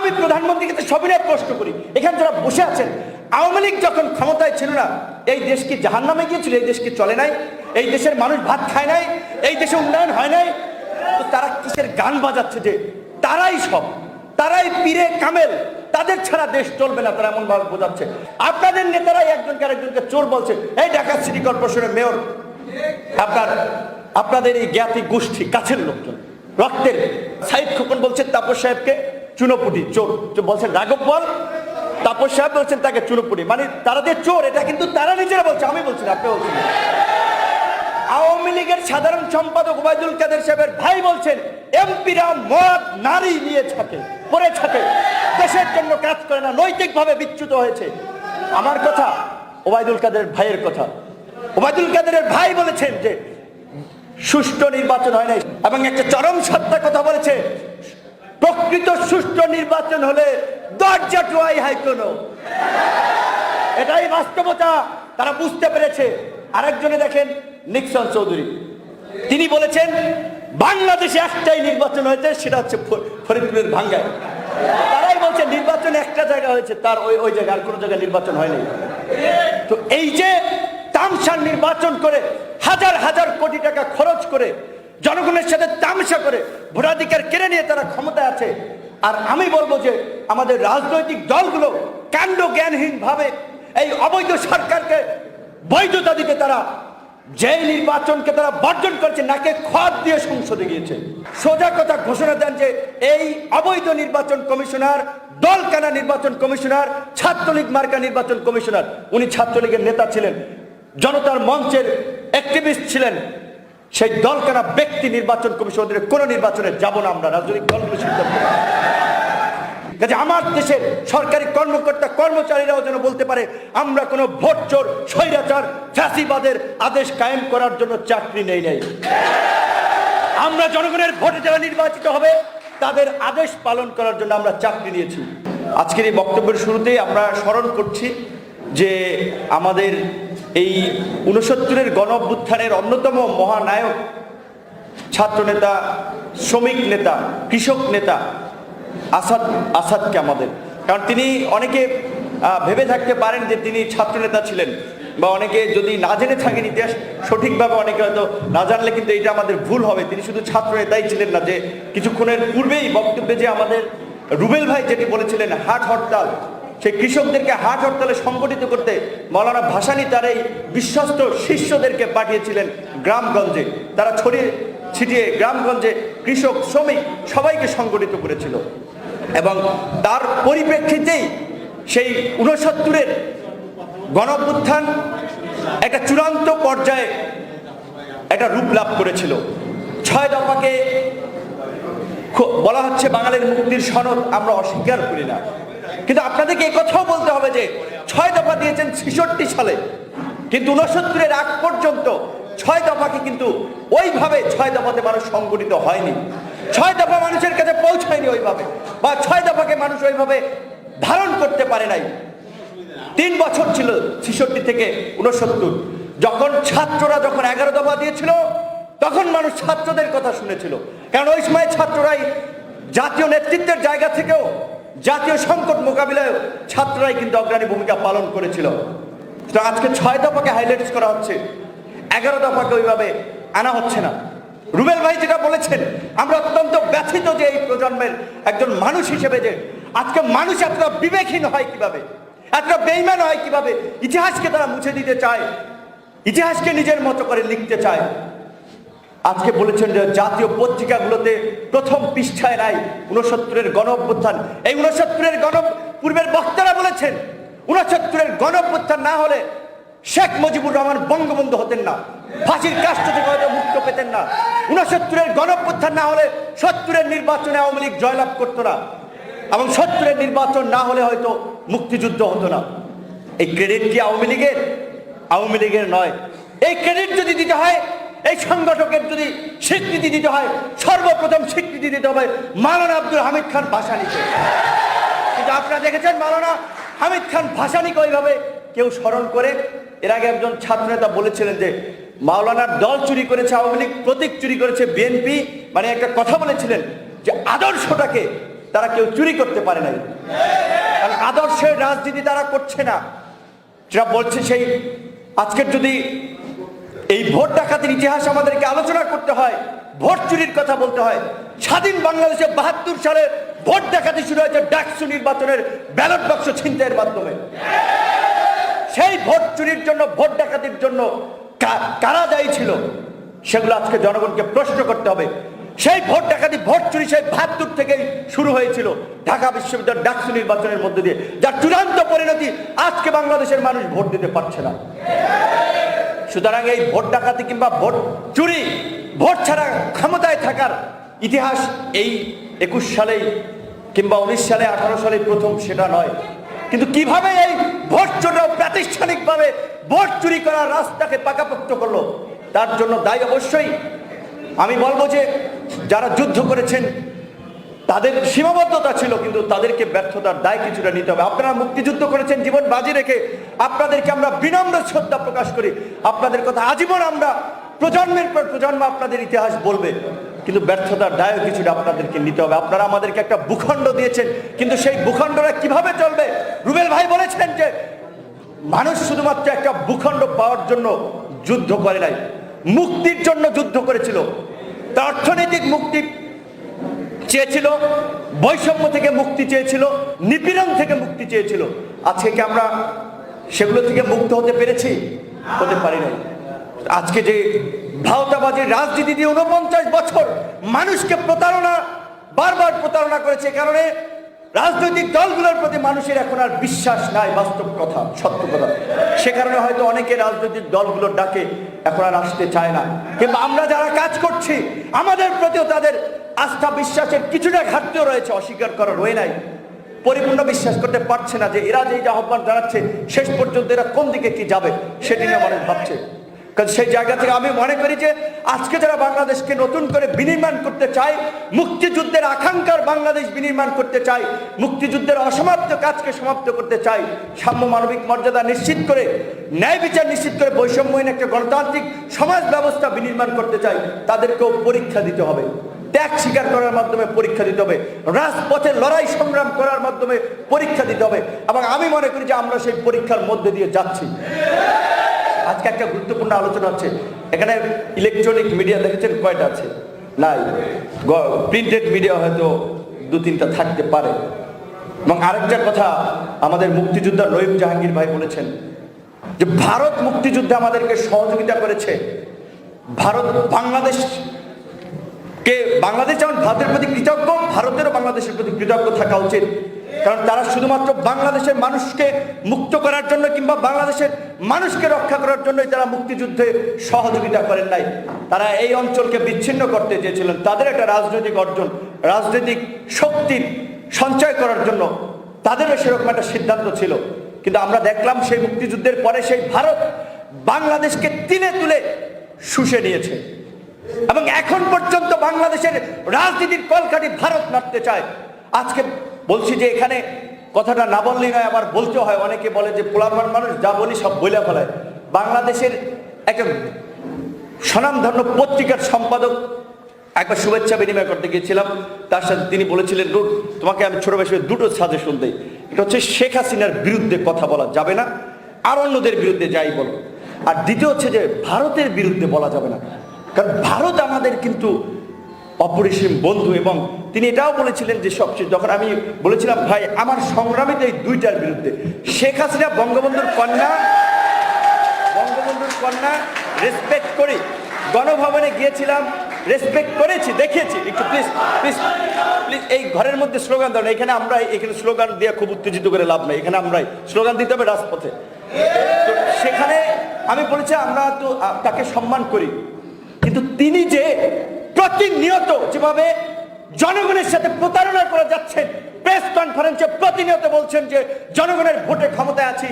আমি প্রধানমন্ত্রীকে সবিনয় প্রশ্ন করি, এখানে যারা বসে আছেন, আওয়ামী লীগ যখন ক্ষমতায় ছিল না এই দেশ কি জাহান্নামে গিয়েছিল? এই দেশ কি চলে নাই? এই দেশের মানুষ ভাত খায় নাই? এই দেশে উন্নয়ন হয় নাই? তো তারা কিসের গান বাজাচ্ছে যে তারাই সব, তারাই পীরে কামেল, তাদের ছাড়া দেশ চলবে না, তারা এমন ভাবে বোঝাচ্ছে। আপনাদের নেতারাই একজনকে আরেকজনকে চোর বলছে। এই ঢাকা সিটি কর্পোরেশনের মেয়র আপনাদের এই জ্ঞাতি গোষ্ঠী কাছের লোকজন, রক্তের, সাইদ খোকন বলছেন তাপস সাহেবকে চুনোপুটি চোর, বলছেন রাঘব বল, তাপস সাহেব বলছেন তাকে চুনোপুটি, মানে তারা যে চোর এটা কিন্তু তারা নিজেরা বলছে, আমি বলছি না, আপনি বলছেন। আওয়ামী লীগের সাধারণ সম্পাদক ওবায়দুল কাদের সাহেবের ভাই বলছেন এমপিরা মদ নারী নিয়ে পড়ে থাকে, দেশের জন্য কাজ করে না, নৈতিকভাবে বিচ্যুত হয়েছে। আমার কথা, ওবায়দুল কাদের ভাইয়ের কথা, ওবায়দুল কাদেরের ভাই বলেছেন যে সুষ্ঠু নির্বাচন হয় নাই, এবং একটা চরম সত্য কথা বলেছে, প্রকৃত সুষ্ঠু নির্বাচন হলে দরজা টুয়াই হাই কোনো, এটাই বাস্তবতা, তারা বুঝতে পেরেছে। আরেকজনে দেখেন নিক্সন চৌধুরী, তিনি বলেছেন বাংলাদেশে একটাই নির্বাচন হয়েছে, সেটা হচ্ছে ফরিদপুরের ভাঙ্গায়। তারাই বলছে নির্বাচন একটা জায়গা হয়েছে, তার ওই জায়গায় আর কোনো জায়গায় নির্বাচন হয়নি। তো এই যে তামসার নির্বাচন করে হাজার হাজার কোটি টাকা খরচ করে জনগণের সাথে তামসা করে ভোটাধিকার কেড়ে নিয়ে তারা ক্ষমতায় আছে। আর আমি বলবো যে আমাদের রাজনৈতিক দলগুলো কাণ্ড জ্ঞানহীন ভাবে এই অবৈধ সরকারকে বৈধতা দিতে তারা যে নির্বাচনকে তারা বর্জন করছে, নাকে খত দিয়ে সংসদে গিয়েছে। সোজা কথা ঘোষণা দেন যে এই অবৈধ নির্বাচন কমিশনার, দলকানা নির্বাচন কমিশনার, ছাত্রলীগ মার্কা নির্বাচন কমিশনার, উনি ছাত্রলীগের নেতা ছিলেন, জনতার মঞ্চের অ্যাক্টিভিস্ট ছিলেন, সেই দলকানা ব্যক্তি নির্বাচন কমিশনের কোন নির্বাচনে যাব না আমরা, রাজনৈতিক দলগুলো সিদ্ধান্ত। কাজে আমার দেশের সরকারি কর্মকর্তা কর্মচারীরাও যেন বলতে পারে আমরা কোনো ভোট চোর, স্বৈরাচার, ফ্যাসিবাদের আদেশ কায়েম করার জন্য চাকরি নেই নাই। আমরা জনগণের ভোটে যারা নির্বাচিত হবে তাদের আদেশ পালন করার জন্য আমরা চাকরি নিয়েছি। আজকের এই বক্তব্যের শুরুতেই আমরা স্মরণ করছি যে আমাদের এই 69-এর গণ অভ্যুত্থানের অন্যতম মহানায়ক, ছাত্রনেতা, শ্রমিক নেতা, কৃষক নেতা আসাদকে আমাদের, কারণ তিনি অনেকে ভেবে থাকতে পারেন যে তিনি ছাত্রনেতা ছিলেন, বা অনেকে যদি না জেনে থাকেন ইতিহাস সঠিকভাবে, অনেকে হয়তো না জানলে কিন্তু এটা আমাদের ভুল হবে, তিনি শুধু ছাত্রনেতাই ছিলেন না। যে কিছুক্ষণের পূর্বেই বক্তব্যে যে আমাদের রুবেল ভাই যেটি বলেছিলেন হাট হরতাল, সেই কৃষকদেরকে হাট হরতালে সংগঠিত করতে মৌলানা ভাসানী তার এই বিশ্বস্ত শিষ্যদেরকে পাঠিয়েছিলেন গ্রামগঞ্জে, তারা ছড়িয়ে ছিটিয়ে গ্রামগঞ্জে কৃষক, শ্রমিক সবাইকে সংগঠিত করেছিল। এবং তার পরিপ্রেক্ষিতেই সেই 69-এর গণঅভ্যুত্থান একটা চূড়ান্ত পর্যায়ে একটা রূপ লাভ করেছিল। 6 দফাকে বলা হচ্ছে বাঙালির মুক্তির সনদ, আমরা অস্বীকার করি না, কিন্তু আপনাদেরকে এই কথাও বলতে হবে যে 6 দফা দিয়েছেন 66 সালে, কিন্তু 69-এর আগ পর্যন্ত 6 দফাকে কিন্তু ওইভাবে 6 দফাতে মানুষ সংগঠিত হয়নি, 6 দফা মানুষের কাছে পৌঁছায়নি ওইভাবে, বা 6 দফাকে মানুষ ওইভাবে ধারণ করতে পারে নাই। 3 বছর ছিল 66 থেকে 69, যখন ছাত্ররা যখন 11 দফা দিয়েছিল তখন মানুষ ছাত্রদের কথা শুনেছিল, কারণ ওই সময় ছাত্ররাই জাতীয় নেতৃত্বের জায়গা থেকেও জাতীয় সংকট মোকাবিলায় ছাত্ররাই কিন্তু অগ্রণী ভূমিকা পালন করেছিল। তো আজকে 6 দফাকে হাইলাইট করা হচ্ছে, 11 দফাকে ওইভাবে আনা হচ্ছে না। রুবেল ভাই যেটা বলেছেন, আমরা অত্যন্ত ব্যথিত যে এই প্রজন্মের একজন মানুষ হিসেবে যে আজকে মানুষ এতটা বিবেকহীন হয় কিভাবে, এতটা বেঈমান হয় কিভাবে, ইতিহাসকে তারা মুছে দিতে চায়, ইতিহাসকে নিজের মতো করে লিখতে চায়। আজকে বলেছেন যে জাতীয় পত্রিকাগুলোতে প্রথম পৃষ্ঠায় নাই 69-এর গণ অভ্যুত্থান। এই 69-এর পূর্বের বক্তারা বলেছেন 69-এর গণ অভ্যুত্থান না হলে শেখ মুজিবুর রহমান বঙ্গবন্ধু হতেন না, ফাঁসির কাষ্ঠ থেকে হয়তো মুক্ত পেতেন না, 69-এর গণ অভ্যুত্থান না হলে 70-এর নির্বাচনে আওয়ামী লীগ জয়লাভ করতো না, এবং 70-এর নির্বাচন না হলে হয়তো মুক্তিযুদ্ধ হতো না। এই ক্রেডিট কি আওয়ামী লীগের? আওয়ামী লীগের নয়। এই ক্রেডিট যদি দিতে হয়, এই সংগঠকের যদি স্বীকৃতি দিতে হয়, সর্বপ্রথম স্বীকৃতি দিতে হবে মাওলানা আব্দুল হামিদ খান ভাসানীকে। কিন্তু আপনারা দেখেছেন মাওলানা হামিদ খান ভাসানীকে ওইভাবে কেউ স্মরণ করে? এর আগে একজন ছাত্রনেতা বলেছিলেন যে মাওলানার দল চুরি করেছে আওয়ামী লীগ, প্রতীক চুরি করেছে বিএনপি, মানে একটা কথা বলেছিলেন যে আদর্শটাকে তারা কেউ চুরি করতে পারে নাই। কারণ আদর্শের রাজনীতি তারা করছে না। যেটা বলছে সেই আজকের যদি এই ভোট ডাকাতির ইতিহাস আমাদেরকে আলোচনা করতে হয়, ভোট চুরির কথা বলতে হয়, স্বাধীন বাংলাদেশে ৭২ সালে ভোট ডাকাতি শুরু হয়েছে ডাকসু নির্বাচনের ব্যালট বাক্স ছিনতাইয়ের মাধ্যমে। সেই ভোট চুরির জন্য, ভোট ডাকাতির জন্য কারা দায়ী ছিল সেগুলো আজকে জনগণকে প্রশ্ন করতে হবে। সেই ভোট ডাকাতি, ভোট চুরি সেই ৭২ থেকেই শুরু হয়েছিল ঢাকা বিশ্ববিদ্যালয়ের ডাকসু নির্বাচনের মধ্যে দিয়ে, যার চূড়ান্ত পরিণতি আজকে বাংলাদেশের মানুষ ভোট দিতে পারছে না। সুতরাং এই ভোট ডাকাতি কিংবা ভোট চুরি, ভোট ছাড়া ক্ষমতায় থাকার ইতিহাস এই ২১ সালেই কিংবা ১৯ সালে, ১৮ সালে প্রথম সেটা নয়। কিন্তু কিভাবে এই ভোট চোররাও প্রাতিষ্ঠানিকভাবে ভোট চুরি করার রাস্তাকে পাকাপোক্ত করলো, তার জন্য দায়ী অবশ্যই আমি বলবো যে যারা যুদ্ধ করেছেন তাদের সীমাবদ্ধতা ছিল, কিন্তু তাদেরকে ব্যর্থতার দায় কিছুটা নিতে হবে। আপনারা মুক্তিযুদ্ধ করেছেন জীবন বাজি রেখে, আপনাদেরকে আমরা বিনম্র শ্রদ্ধা প্রকাশ করি। আপনাদের কথা আজীবন আমরা, প্রজন্মের পর প্রজন্ম আপনাদের ইতিহাস বলবে, কিন্তু ব্যর্থতার দায়ও কিছুটা আপনাদেরকে নিতে হবে। আপনারা আমাদেরকে একটা ভূখণ্ড দিয়েছেন, কিন্তু সেই ভূখণ্ডটা কিভাবে চলবে? রুবেল ভাই বলেছেন যে মানুষ শুধুমাত্র একটা ভূখণ্ড পাওয়ার জন্য যুদ্ধ করে নাই, মুক্তির জন্য যুদ্ধ করেছিল। তার অর্থনৈতিক মুক্তি চেয়েছিল, বৈষম্য থেকে মুক্তি চেয়েছিল, নিপীড়ন থেকে মুক্তি চেয়েছিল। আজকে কি আমরা সেগুলো থেকে মুক্ত হতে পেরেছি? হতে পারি নাই। আজকে যে ভাওতাবাজির রাজনীতি দিয়ে ৪৯ বছর মানুষকে বারবার প্রতারণা করেছে, কারণে রাজনৈতিক দলগুলোর প্রতি মানুষের এখন আর বিশ্বাস নাই, বাস্তব কথা, সত্য কথা। সে কারণে হয়তো অনেকে রাজনৈতিক দলগুলোর ডাকে এখন আর আসতে চায় না। কিন্তু আমরা যারা কাজ করছি, আমাদের প্রতিও তাদের আস্থা বিশ্বাসের কিছুটা ঘাটতিও রয়েছে, অস্বীকার করা রয়ে নাই। পরিপূর্ণ বিশ্বাস করতে পারছে না যে এরা যে আহ্বান জানাচ্ছে শেষ পর্যন্ত এরা কোন দিকে কি যাবে সেটি নিয়ে মানুষ ভাবছে। কারণ সেই জায়গা থেকে আমি মনে করি যে আজকে যারা বাংলাদেশকে নতুন করে বিনির্মাণ করতে চায়, মুক্তিযুদ্ধের আকাঙ্ক্ষার বাংলাদেশ বিনির্মাণ করতে চায়, মুক্তিযুদ্ধের অসমাপ্ত কাজকে সমাপ্ত করতে চায়, সাম্য মানবিক মর্যাদা নিশ্চিত করে, ন্যায় বিচার নিশ্চিত করে বৈষম্যহীন একটা গণতান্ত্রিক সমাজ ব্যবস্থা বিনির্মাণ করতে চায়, তাদেরকেও পরীক্ষা দিতে হবে, ত্যাগ স্বীকার করার মাধ্যমে পরীক্ষা দিতে হবে, রাজপথে লড়াই সংগ্রাম করার মাধ্যমে পরীক্ষা দিতে হবে। এবং আমি মনে করি যে আমরা সেই পরীক্ষার মধ্যে দিয়ে যাচ্ছি। আজকে একটা গুরুত্বপূর্ণ আলোচনা হচ্ছে, এখানে ইলেকট্রনিক মিডিয়া দেখেছেন কয়টা আছে? নাই। প্রিন্টেড মিডিয়া হয়তো ২-৩টা থাকতে পারে। এবং আরেকটা কথা আমাদের মুক্তিযোদ্ধা নঈম জাহাঙ্গীর ভাই বলেছেন যে ভারত মুক্তিযুদ্ধে আমাদেরকে সহযোগিতা করেছে। ভারত বাংলাদেশ যেমন ভারতের প্রতি কৃতজ্ঞ, ভারতেরও বাংলাদেশের প্রতি কৃতজ্ঞ থাকা উচিত। কারণ তারা শুধুমাত্র বাংলাদেশের মানুষকে মুক্ত করার জন্য কিংবা বাংলাদেশের মানুষকে রক্ষা করার জন্যই তারা মুক্তিযুদ্ধে সহযোগিতা করেন নাই। তারা এই অঞ্চলকে বিচ্ছিন্ন করতে চেয়েছিলেন। তাদের একটা রাজনৈতিক অর্জন, রাজনৈতিক শক্তির সঞ্চয় করার জন্য তাদেরও সেরকম একটা সিদ্ধান্ত ছিল। কিন্তু আমরা দেখলাম সেই মুক্তিযুদ্ধের পরে সেই ভারত বাংলাদেশকে তিলে তুলে শুষে নিয়েছে এবং এখন পর্যন্ত বাংলাদেশের রাজনীতির কলকাঠি ভারত নাড়তে চায়। আজকে বলছি যে এখানে কথাটা না বললেই নয়, আবার বলতে হয়। অনেকে বলে যে পোলাপান মানুষ যা বলি সব বইলা ফেলায়। বাংলাদেশের একটা স্বনামধন্য পত্রিকার সম্পাদক একবার শুভেচ্ছা বিনিময় করতে গিয়েছিলাম, তার সাথে তিনি বলেছিলেন, তোমাকে আমি ছোট বয়সে দুটো সাজেশন দিই। এটা হচ্ছে শেখ হাসিনার বিরুদ্ধে কথা বলা যাবে না, আর অন্যদের বিরুদ্ধে যাই বলো। আর দ্বিতীয় হচ্ছে যে ভারতের বিরুদ্ধে বলা যাবে না, কারণ ভারত আমাদের কিন্তু অপরিসীম বন্ধু। এবং তিনি এটাও বলেছিলেন যে সবচেয়ে, যখন আমি বলেছিলাম ভাই আমার সংগ্রামীতে এই দুইটার বিরুদ্ধে, শেখ হাসিনা বঙ্গবন্ধুর কন্যা রেসপেক্ট করি, গণভবনে গিয়েছিলাম, রেসপেক্ট করেছি, দেখিয়েছি। একটু প্লিজ প্লিজ প্লিজ এই ঘরের মধ্যে স্লোগান দেন। এখানে এখানে স্লোগান দিয়ে খুব উত্তেজিত করে লাভ নাই, এখানে আমরাই স্লোগান দিতে হবে রাজপথে। তো সেখানে আমি বলেছি আমরা তো তাকে সম্মান করি, কিন্তু তিনি যে প্রতিনিয়ত যেভাবে জনগণের সাথে প্রতারণা করে যাচ্ছেন, প্রেস কনফারেন্সে প্রতিনিয়ত বলছেন যে জনগণের ভোটে ক্ষমতায় আছি,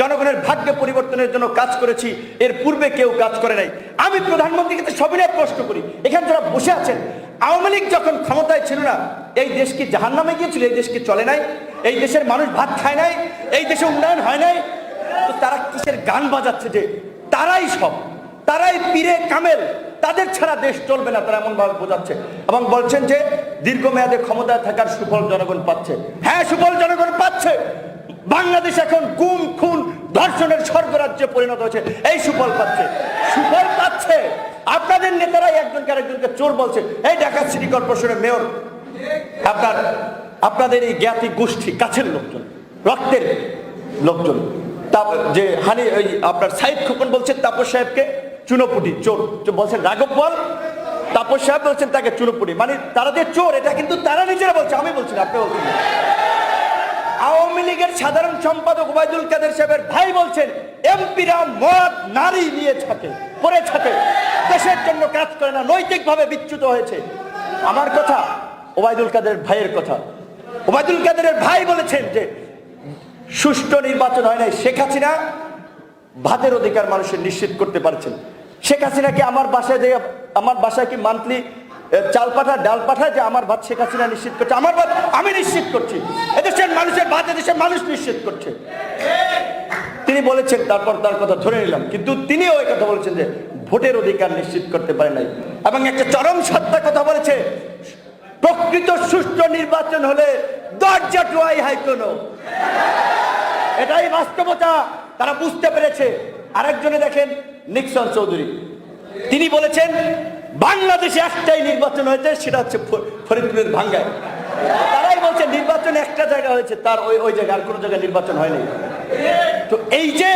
জনগণের ভাগ্য পরিবর্তনের জন্য কাজ করেছি, এর পূর্বে কেউ কাজ করে নাই। আমি প্রধানমন্ত্রীকে সবিনয় প্রশ্ন করি, এখানে যারা বসে আছেন, আওয়ামী লীগ যখন ক্ষমতায় ছিল না, এই দেশ কি জাহান্নামে গিয়েছিল? এই দেশ কি চলে নাই? এই দেশের মানুষ ভাত খায় নাই? এই দেশে উন্নয়ন হয় নাই? তো তারা কিসের গান বাজাচ্ছে যে তারাই সব, তারাই পীরে কামেল, তাদের ছাড়া দেশ চলবে না, তারা এমন ভাবে বোঝাচ্ছে। এবং বলছেন যে দীর্ঘমেয়াদে ক্ষমতায় থাকার সুফল জনগণ পাচ্ছে। হ্যাঁ, সুফল জনগণ পাচ্ছে। বাংলাদেশ এখন গুম, খুন, ধর্ষণের স্বর্গরাজ্যে পরিণত হয়েছে, এই সুফল পাচ্ছে। সুফল পাচ্ছে আপনাদের নেতারাই একজনকে আরেকজনকে চোর বলছে। এই ঢাকা সিটি কর্পোরেশনের মেয়র আপনাদের এই জ্ঞাতি গোষ্ঠী, কাছের লোকজন, রক্তের লোকজন, যে আপনার সাইদ খোকন বলছেন তাপস সাহেবকে চুনোপুটি, চোর বলছেন। রাঘব বল তাপস সাহেব বলছেন তাকে চুনোপুটি, মানে তারা যে চোর এটা কিন্তু তারা নিজেরা বলছে, আমি বলছি না, আপনি বলছেন। আওয়ামী লীগের সাধারণ সম্পাদক ওবায়দুল কাদের সাহেবের ভাই বলছেন এমপিরা মদ নারী নিয়ে পড়ে থাকে, দেশের জন্য কাজ করে না, নৈতিকভাবে বিচ্যুত হয়েছে। আমার কথা, ওবায়দুল কাদের ভাইয়ের কথা। ওবায়দুল কাদেরের ভাই বলেছেন যে সুষ্ঠু নির্বাচন হয় নাই, শেখ হাসিনা ভাতের অধিকার মানুষের নিশ্চিত করতে পারছেন। শেখ হাসিনা কি আমার বাসায় কি মান্থলি চাল পাঠায়, ডাল পাঠায় যে আমার ভাত শেখ হাসিনা নিশ্চিত করছে? আমার ভাত আমি নিশ্চিত করছি, এদেশের মানুষের ভাত এদেশের মানুষ নিশ্চিত করছে। তিনি বলেছেন, তারপর তার কথা ধরে নিলাম, কিন্তু তিনিও এই কথা বলেছেন যে ভোটের অধিকার নিশ্চিত করতে পারে নাই। এবং একটা চরম সত্য কথা বলেছে, প্রকৃত সুষ্ঠু নির্বাচন হলে দরজা টুয়াই হাইকোনো। এটাই বাস্তবতা, তারা বুঝতে পেরেছে। আরেকজনে দেখেন নিক্সন চৌধুরী, তিনি বলেছেন বাংলাদেশে একটাই নির্বাচন হয়েছে, সেটা হচ্ছে ফরিদপুরের ভাঙ্গায়। তারাই বলছে নির্বাচন একটা জায়গা হয়েছে, তার ওই জায়গায় আর কোনো জায়গায় নির্বাচন হয়নি। তো এই যে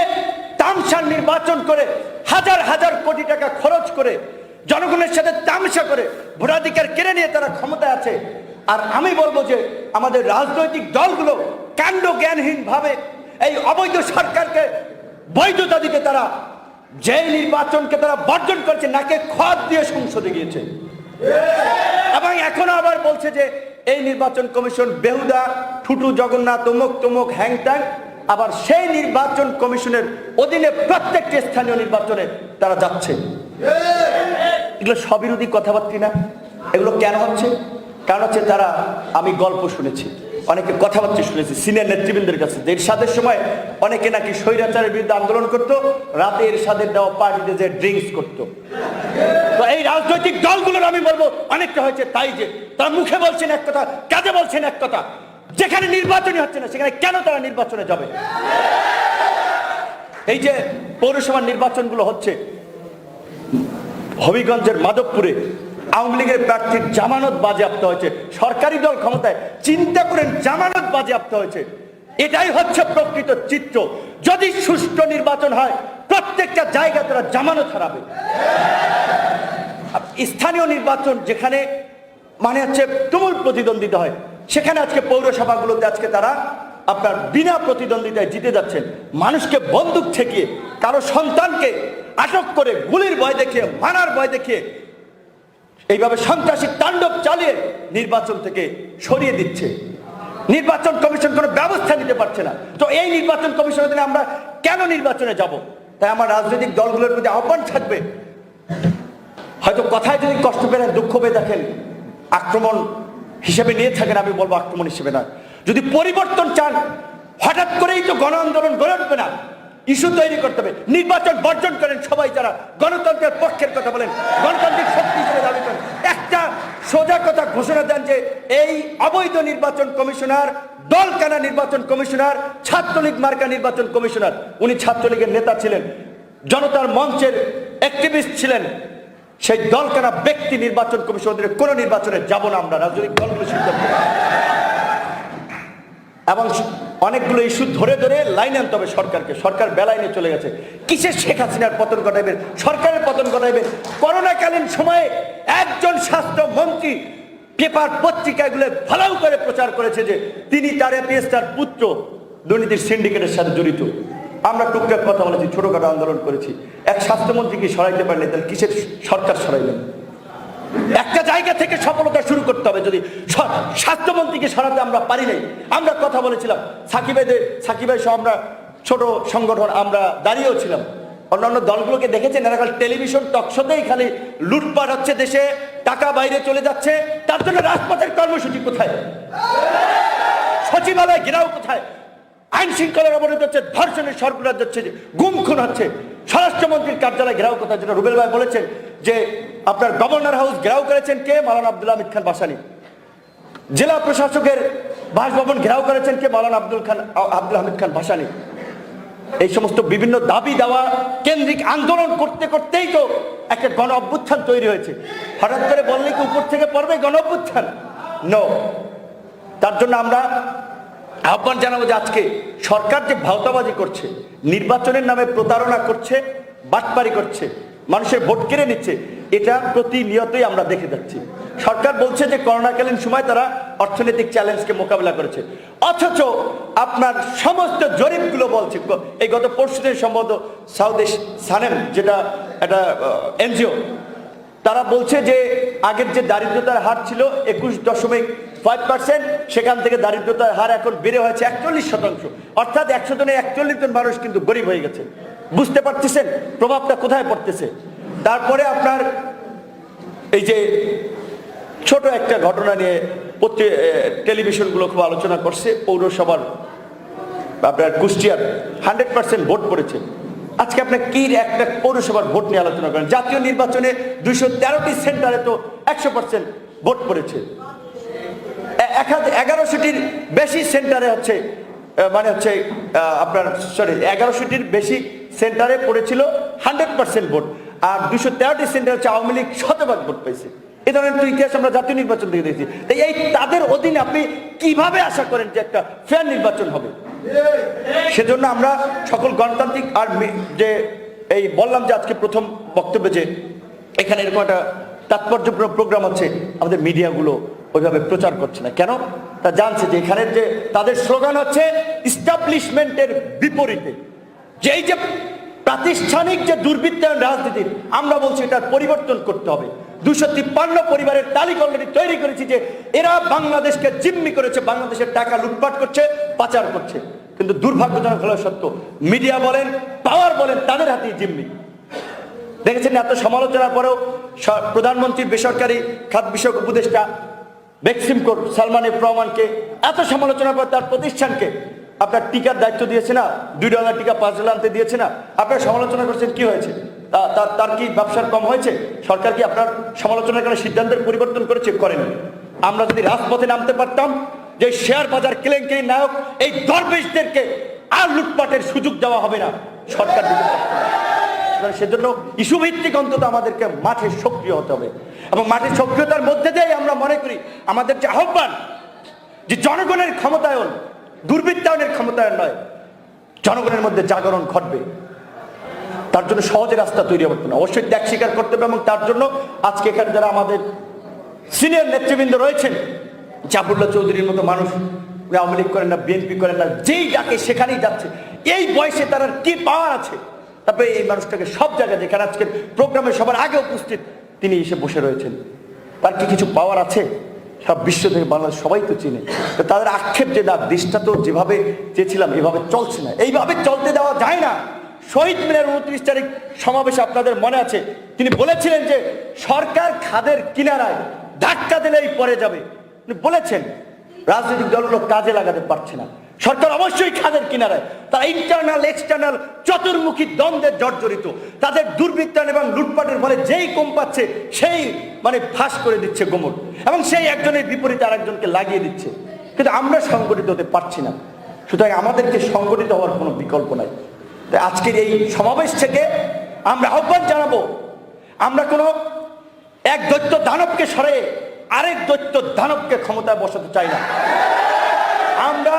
তামসার নির্বাচন করে হাজার হাজার কোটি টাকা খরচ করে জনগণের সাথে তামসা করে ভোটাধিকার কেড়ে নিয়ে তারা ক্ষমতায় আছে। আর আমি বলবো যে আমাদের রাজনৈতিক দলগুলো কাণ্ড জ্ঞানহীন ভাবে এই অবৈধ সরকারকে বৈধতা দিতে তারা যে নির্বাচনকে তারা বর্জন করছে, নাকে খত দিয়ে সংসদে গিয়েছে এবং এখনো আবার বলছে যে এই নির্বাচন কমিশন বেহুদা, ঠুটু, জগন্নাথ, তমুক তমুক, হ্যাংট্যাং। আবার সেই নির্বাচন কমিশনের অধীনে প্রত্যেকটি স্থানীয় নির্বাচনে তারা যাচ্ছে। এগুলো স্ববিরোধী কথাবার্তা না? এগুলো কেন হচ্ছে? কারণ হচ্ছে তারা, আমি গল্প শুনেছি, অনেকে কথাবার্তা শুনেছি সিনিয়র নেতৃবৃন্দের কাছে, যে এরশাদের সময় অনেকে নাকি স্বৈরাচারের বিরুদ্ধে আন্দোলন করতো, রাতে এরশাদের দেওয়া পার্টিতে যে ড্রিঙ্কস করতো। তো এই রাজনৈতিক দলগুলোর আমি বলবো অনেকটা হয়েছে তাই, যে তারা মুখে বলছেন এক কথা, কাজে বলছেন এক কথা। যেখানে নির্বাচনই হচ্ছে না সেখানে কেন তারা নির্বাচনে যাবে? এই যে পৌরসভার নির্বাচনগুলো হচ্ছে, হবিগঞ্জের মাধবপুরে আওয়ামী লীগের প্রার্থীর জামানত বাজেয়াপ্ত হয়েছে, সরকারি দল ক্ষমতায়, চিন্তা করেন জামানত বাজেয়াপ্ত হয়েছে। এটাই হচ্ছে প্রকৃত চিত্র। যদি সুষ্ঠু নির্বাচন হয় প্রত্যেকটা জায়গায় তারা জামানত হারাবে। স্থানীয় নির্বাচন যেখানে মানে হচ্ছে তুমুল প্রতিদ্বন্দ্বিতা হয়, সেখানে আজকে পৌরসভাগুলোতে আজকে তারা আপনার বিনা প্রতিদ্বন্দ্বিতায় জিতে যাচ্ছেন। মানুষকে বন্দুক ঠেকিয়ে, কারো সন্তানকে আটক করে গুলির ভয় দেখিয়ে, মারার ভয় দেখিয়ে, এইভাবে সন্ত্রাসী তাণ্ডব চালিয়ে নির্বাচন থেকে সরিয়ে দিচ্ছে। নির্বাচন কমিশন কোনো ব্যবস্থা নিতে পারছে না। তো এই নির্বাচন কমিশনের দিনে আমরা কেন নির্বাচনে যাব? তাই আমার রাজনৈতিক দলগুলোর প্রতি আহ্বান থাকবে, হয়তো কথায় যদি কষ্ট পেলেন, দুঃখ পেয়ে দেখেন, আক্রমণ হিসেবে নিয়ে থাকেন, আমি বলবো আক্রমণ হিসেবে না। যদি পরিবর্তন চান, হঠাৎ করেই তো গণ আন্দোলন গড়ে উঠবে না, ইস্যু তৈরি করতে হবে। নির্বাচন বর্জন করেন সবাই যারা গণতন্ত্রের পক্ষের কথা বলেন, গণতান্ত্রিক শক্তি হিসেবে দাবি করেন। একটা সোজা কথা ঘোষণা দেন যে এই অবৈধ নির্বাচন কমিশনার, দলকানা নির্বাচন কমিশনার, ছাত্রলীগ মার্কা নির্বাচন কমিশনার, উনি ছাত্রলীগের নেতা ছিলেন, জনতার মঞ্চের অ্যাক্টিভিস্ট ছিলেন, সেই দলকানা ব্যক্তি নির্বাচন কমিশনের কোন নির্বাচনে যাব না আমরা, রাজনৈতিক দলগুলো সিদ্ধান্ত। এবং অনেকগুলো ইস্যু ধরে ধরে লাইন আনতে হবে সরকারকে। সরকার বেলাইনে চলে গেছে। কিসের শেখ হাসিনার পতন ঘটাইবেন, সরকারের পতন ঘটাইবেন? করোনাকালীন সময়ে একজন স্বাস্থ্যমন্ত্রী পেপার পত্রিকাগুলো ভালো করে প্রচার করেছে যে তিনি তার এপিএসটার পুত্র দুর্নীতির সিন্ডিকেটের সাথে জড়িত। আমরা টুকটাক কথা বলেছি, ছোটখাটো আন্দোলন করেছি। এক স্বাস্থ্যমন্ত্রীকে সরাইতে পারলে তাহলে কিসের সরকার সরাইলেন? একটা জায়গা থেকে সফলতা শুরু করতে হবে। যদি স্বাস্থ্যমন্ত্রীকে সরাতে আমরা পারি নাই, আমরা কথা বলেছিলাম, সাকিব ভাই সহ আমরা ছোট সংগঠন আমরা দাঁড়িয়েও ছিলাম। অন্যান্য দলগুলোকে দেখেছেন, এরা খালি টেলিভিশন টকশোতেই খালি লুটপাট হচ্ছে, দেশে টাকা বাইরে চলে যাচ্ছে, তার জন্য রাজপথের কর্মসূচি কোথায়? সচিবালয় ঘেরাও কোথায়? আইন শৃঙ্খলার অবনতি হচ্ছে, ধর্ষণের সরবরাহ হচ্ছে, গুম খুন হচ্ছে। স্বরাষ্ট্রমন্ত্রীর কার্যালয় ঘেরাও কোথায়? যেটা রুবেল ভাই বলেছেন যে আপনার গভর্নর হাউস ঘেরাও করেছেন কে? মাওলানা আব্দুল হামিদ খান বাসানি। জেলা প্রশাসকের বাসভবন ঘেরাও করেছেন কে? মাওলানা আব্দুল হামিদ খান ভাসানী। এই সমস্ত বিভিন্ন দাবি দেওয়া কেন্দ্রিক আন্দোলন করতে করতেই তো একটা গণ অভ্যুত্থান তৈরি হয়েছে। হঠাৎ করে বললে কি উপর থেকে পড়বে গণ অভ্যুত্থান? নো। তার জন্য আমরা আহ্বান জানাবো যে আজকে সরকার যে ভাওতাবাজি করছে, নির্বাচনের নামে প্রতারণা করছে, বাটপারি করছে, মানুষের ভোট কেড়ে নিচ্ছে, এটা প্রতিনিয়তই আমরা দেখে যাচ্ছি। সরকার বলছে যে করোনাকালীন সময় তারা অর্থনৈতিক চ্যালেঞ্জকে মোকাবিলা করেছে, অথচ আপনার সমস্ত জরিপগুলো বলছে, এই গত পরশুদিন সম্ভবত সাউথ সানেম, যেটা একটা এনজিও, তারা বলছে যে আগের যে দারিদ্রতার হার ছিল 21.5%, সেখান থেকে দারিদ্রতার হার এখন বেড়ে হয়েছে 41%। অর্থাৎ 100 জনে 41 জন মানুষ কিন্তু গরিব হয়ে গেছে। বুঝতে পারতেছেন প্রভাবটা কোথায় পড়তেছে? তারপরে আপনার এই যে ছোট একটা ঘটনা নিয়ে টেলিভিশনগুলো খুব আলোচনা করছে, পৌরসভার আপনার কুষ্টিয়ার 100% ভোট পড়েছে। আজকে আপনার কি একটা পৌরসভার ভোট নিয়ে আলোচনা করেন? জাতীয় নির্বাচনে 213টি সেন্টারে তো 100% ভোট পড়েছে। 1100টির বেশি সেন্টারে হচ্ছে আপনার 1100টির বেশি সেন্টারে পড়েছিল 100% ভোট, আর 213টি সেন্টার হচ্ছে আওয়ামী লীগ শতভাগ ভোট পেয়েছে। এই ধরনের তো ইতিহাস আমরা জাতীয় নির্বাচন থেকে দেখেছি। এই তাদের অধীনে আপনি কিভাবে আশা করেন যে একটা ফেয়ার নির্বাচন হবে? সেজন্য আমরা সকল গণতান্ত্রিক আর যে এই বললাম যে আজকে প্রথম বক্তব্যে যে এখানে এরকম একটা তাৎপর্যপূর্ণ প্রোগ্রাম হচ্ছে, আমাদের মিডিয়াগুলো ওইভাবে প্রচার করছে না কেন? তা জানছে যে এখানের যে তাদের স্লোগান হচ্ছে ইস্টাবলিশমেন্টের বিপরীতে, যে এই যে প্রাতিষ্ঠানিক যে দুর্বৃত্তায়ন রাজনীতির, আমরা বলছি এটার পরিবর্তন করতে হবে। 253 পরিবারের তালিকা অলরেডি তৈরি করেছি যে এরা বাংলাদেশকে জিম্মি করেছে, বাংলাদেশের টাকা লুটপাট করছে, পাচার করছে। কিন্তু দুর্ভাগ্যজনক হলেও সত্য, মিডিয়া বলেন, পাওয়ার বলেন, তাদের হাতেই জিম্মি। দেখেছেন এত সমালোচনার পরেও প্রধানমন্ত্রীর বেসরকারি খাত বিষয়ক উপদেষ্টা বেক্সিম কোর সালমান এফ রহমানকে এত সমালোচনার পর তার প্রতিষ্ঠানকে আপনার টিকার দায়িত্ব দিয়েছে না, $2 টিকা $5 আনতে দিয়েছে না, আপনারা সমালোচনা করছেন, কি হয়েছে? তার কি ব্যবসার কম হয়েছে? সরকার কি আপনার সমালোচনার কারণে সিদ্ধান্তের পরিবর্তন করেছে? করেনি। আমরা যদি রাজপথে নামতে পারতাম, যে শেয়ার বাজার কেলেঙ্কারি নায়ক এই দরবেশদেরকে আর লুটপাটের সুযোগ দেওয়া হবে না, সরকার দিতে পারত না। সেজন্য ইস্যু ভিত্তিক অন্তত আমাদেরকে মাঠে সক্রিয় হতে হবে, এবং মাঠে সক্রিয়তার মধ্যে দিয়েই আমরা মনে করি আমাদের যে আহ্বান, যে জনগণের ক্ষমতায়ন, দুর্বৃত্তায়নের ক্ষমতায়ন নয়, জনগণের মধ্যে জাগরণ ঘটবে। তার জন্য সহজে রাস্তা তৈরি হবে না, অবশ্যই ত্যাগ স্বীকার করতে হবে। এবং তার জন্য আজকে এখানে যারা আমাদের সিনিয়র নেতৃবৃন্দ রয়েছেন, জাফরুল্লাহ চৌধুরীর মতো মানুষ, আওয়ামী লীগ করেন না, বিএনপি করেন না, যেই ডাকে সেখানেই যাচ্ছে। এই বয়সে তার কি পাওয়ার আছে? তারপরে এই মানুষটাকে সব জায়গায়, যেখানে আজকের প্রোগ্রামে সবার আগে উপস্থিত তিনি এসে বসে রয়েছেন, তার কি কিছু পাওয়ার আছে? সব বিশ্ব থেকে বাংলাদেশ সবাই তো চিনে। তো তাদের আক্ষেপ যে না, দেশটা তো যেভাবে চেয়েছিলাম এভাবে চলছে না, এইভাবে চলতে দেওয়া যায় না। শহীদ মিনার 29 তারিখ সমাবেশে আপনাদের মনে আছে তিনি বলেছিলেন যে সরকার খাদের কিনারায় ধাক্কা দিলেই পড়ে যাবে। তিনি বলেছেন রাজনৈতিক দলগুলো কাজে লাগাতে পারছে না, সরকার অবশ্যই খাদের কিনারায়। তারা ইন্টারনাল এক্সটার্নাল চতুর্মুখী দ্বন্দ্বের জর্জরিত, তাদের দুর্বৃত্তায়ন এবং লুটপাটের ফলে যেই কম পাচ্ছে সেই ফাঁস করে দিচ্ছে গোমর, এবং সেই একজনের বিপরীতে আরেকজনকে লাগিয়ে দিচ্ছে। কিন্তু আমরা সংগঠিত হতে পারছি না, সুতরাং আমাদেরকে সংগঠিত হওয়ার কোনো বিকল্প নাই। তাই আজকের এই সমাবেশ থেকে আমরা আহ্বান জানাবো, আমরা কোনো এক দৈত্য দানবকে সরে আরেক দৈত্য দানবকে ক্ষমতায় বসাতে চাই না। আমরা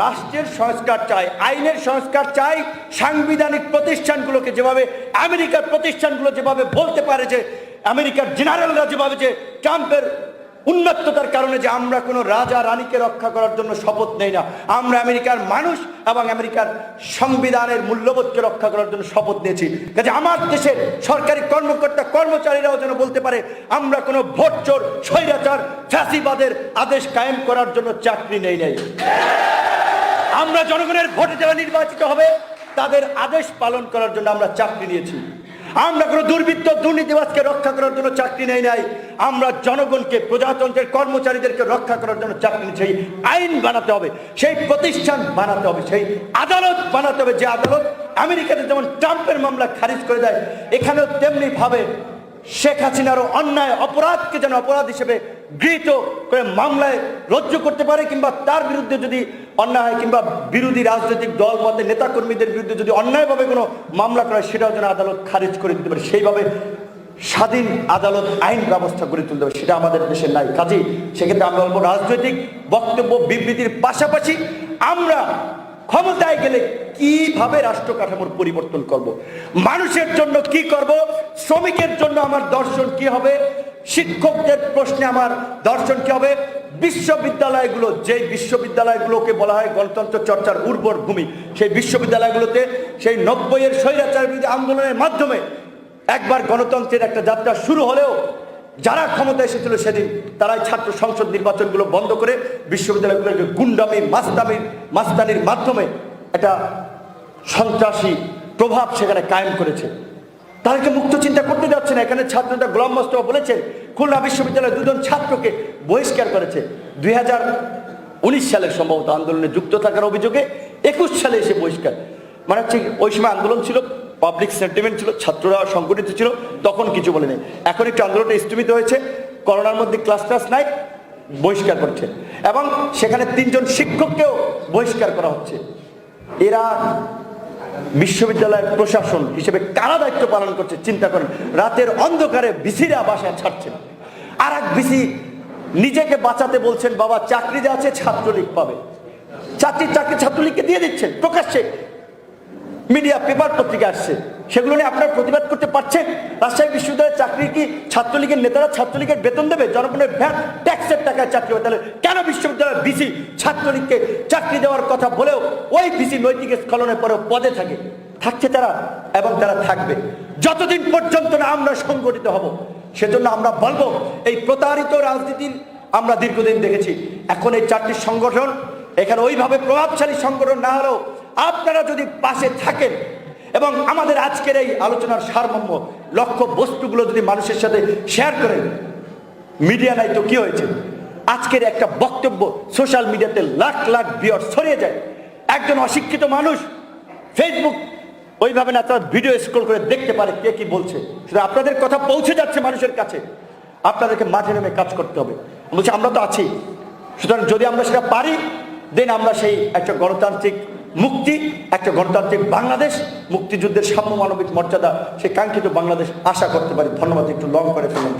রাষ্ট্রের সংস্কার চাই, আইনের সংস্কার চাই। সাংবিধানিক প্রতিষ্ঠানগুলোকে যেভাবে আমেরিকার প্রতিষ্ঠানগুলো যেভাবে বলতে পারে, যে আমেরিকার জেনারেলরা যেভাবে যে ট্রাম্পের উন্মত্ততার কারণে যে আমরা কোনো রাজা রানীকে রক্ষা করার জন্য শপথ নেই না, আমরা আমেরিকার মানুষ এবং আমেরিকার সংবিধানের মূল্যবোধকে রক্ষা করার জন্য শপথ নিয়েছি। কাজে আমার দেশের সরকারি কর্মকর্তা কর্মচারীরাও যেন বলতে পারে আমরা কোনো ভোট চোর, স্বৈরাচার, ফ্যাসিবাদের আদেশ কায়েম করার জন্য চাকরি নেই। আমরা জনগণের ভোটে যারা নির্বাচিত হবে তাদের আদেশ পালন করার জন্য আমরা চাকরি নিয়েছি। আমরা কোনো দুর্বৃত্ত দুর্নীতিবাজকে রক্ষা করার জন্য চাকরি নেই নাই, আমরা জনগণকে, প্রজাতন্ত্রের কর্মচারীদেরকে রক্ষা করার জন্য চাকরি নিই। সেই আইন বানাতে হবে, সেই প্রতিষ্ঠান বানাতে হবে, সেই আদালত বানাতে হবে, যে আদালত আমেরিকাতে যেমন ট্রাম্পের মামলা খারিজ করে দেয়, এখানেও তেমনি ভাবে শেখ হাসিনারও অন্যায় অপরাধকে যেন অপরাধ হিসেবে গৃহীত করে মামলায় রজ্জু করতে পারে, কিংবা তার বিরুদ্ধে যদি অন্যায় হয়, কিংবা বিরোধী রাজনৈতিক দল মতে নেতাকর্মীদের বিরুদ্ধে যদি অন্যায়ভাবে কোনো মামলা করে সেটাও যেন আদালত খারিজ করে দিতে পারে। সেইভাবে স্বাধীন আদালত আইন ব্যবস্থা গড়ে তুলতে হবে, সেটা আমাদের দেশে নাই। কাজেই সেক্ষেত্রে আমি বলবো রাজনৈতিক বক্তব্য বিবৃতির পাশাপাশি আমরা ক্ষমতায় গেলে কিভাবে রাষ্ট্র কাঠামোর পরিবর্তন করব, মানুষের জন্য কি করব, শ্রমিকের জন্য আমার দর্শন কি হবে, শিক্ষকদের প্রশ্নে আমার দর্শন কি হবে, বিশ্ববিদ্যালয়গুলো, যে বিশ্ববিদ্যালয়গুলোকে বলা হয় গণতন্ত্র চর্চার উর্বর ভূমি, সেই বিশ্ববিদ্যালয়গুলোতে সেই 90-এর স্বৈরাচার বিরোধী আন্দোলনের মাধ্যমে একবার গণতন্ত্রের একটা যাত্রা শুরু হলেও যারা ক্ষমতা এসেছিল সেদিন তারাই ছাত্র সংসদ নির্বাচনগুলো বন্ধ করে বিশ্ববিদ্যালয়গুলোকে গুন্ডামি মাস্তানির মাধ্যমে একটা সন্ত্রাসী প্রভাব সেখানে কায়েম করেছে। তাদেরকে মুক্ত চিন্তা করতে যাচ্ছে না। এখানে ছাত্রটা গোলাম মোস্তফা বলেছেন খুলনা বিশ্ববিদ্যালয়ে 2 জন ছাত্রকে বহিষ্কার করেছে 2019 সালের সম্ভবত আন্দোলনে যুক্ত থাকার অভিযোগে, 21 সালে এসে বহিষ্কার। মানে হচ্ছে ওই সময় আন্দোলন ছিল, পাবলিক সেন্টিমেন্ট ছিল, ছাত্ররা সংগঠিত ছিল, তখন কিছু বলেনি। এখন একটু আন্দোলনটা স্থগিত হয়েছে, করোনার মধ্যে ক্লাস নাই, বহিষ্কার করছে, এবং সেখানে 3 জন শিক্ষককেও বহিষ্কার করা হচ্ছে। এরা বিশ্ববিদ্যালয়ের প্রশাসন হিসেবে কারা দায়িত্ব পালন করছে চিন্তা করেন। রাতের অন্ধকারে ভিসিরা বাসায় ছাড়ছে না, আর এক ভিসি নিজেকে বাঁচাতে বলছেন বাবা চাকরি যা আছে ছাত্রলীগ পাবে, চাকরি ছাত্রলীগকে দিয়ে দিচ্ছেন প্রকাশ্যে, মিডিয়া পেপার পত্রিকা আসছে, সেগুলো নিয়ে আপনারা প্রতিবাদ করতে পারছেন? রাজশাহী বিশ্ববিদ্যালয়ের চাকরি কি ছাত্রলীগের নেতারা ছাত্রলীগের বেতন দেবে? জনগণের ভ্যাট ট্যাক্সের টাকায় চাকরি হবে, তাহলে কেন বিশ্ববিদ্যালয়ের ভিসি ছাত্রলীগকে চাকরি দেওয়ার কথা বলেও ওই ভিসি নৈতিক স্খলনের পরেও পদে থাকছে তারা, এবং তারা থাকবে যতদিন পর্যন্ত না আমরা সংগঠিত হব। সেজন্য আমরা বলবো এই প্রতারিত রাজনীতির আমরা দীর্ঘদিন দেখেছি। এখন এই 4টি সংগঠন এখানে ওইভাবে প্রভাবশালী সংগঠন না হলেও আপনারা যদি পাশে থাকেন এবং আমাদের আজকের এই আলোচনার সারমর্ম লক্ষ্য বস্তুগুলো যদি মানুষের সাথে শেয়ার করেন, মিডিয়া নাই তো কি হয়েছে, আজকের একটা বক্তব্য সোশ্যাল মিডিয়াতে লাখ লাখ ভিউয়ার ছড়িয়ে যায়, একজন অশিক্ষিত মানুষ ফেসবুক ওইভাবে না তার ভিডিও স্ক্রল করে দেখতে পারে কে কি বলছে, সেটা আপনাদের কথা পৌঁছে যাচ্ছে মানুষের কাছে, আপনাদেরকে মাঠে নেমে কাজ করতে হবে। বলছি আমরা তো আছি, সুতরাং যদি আমরা সেটা পারি দেন আমরা সেই একটা গণতান্ত্রিক মুক্তি, একটা গণতান্ত্রিক বাংলাদেশ, মুক্তিযুদ্ধের সাম্য মানবিক মর্যাদা, সেই কাঙ্ক্ষিত বাংলাদেশ আশা করতে পারি। ধন্যবাদ, একটু লং করে ফেলুন।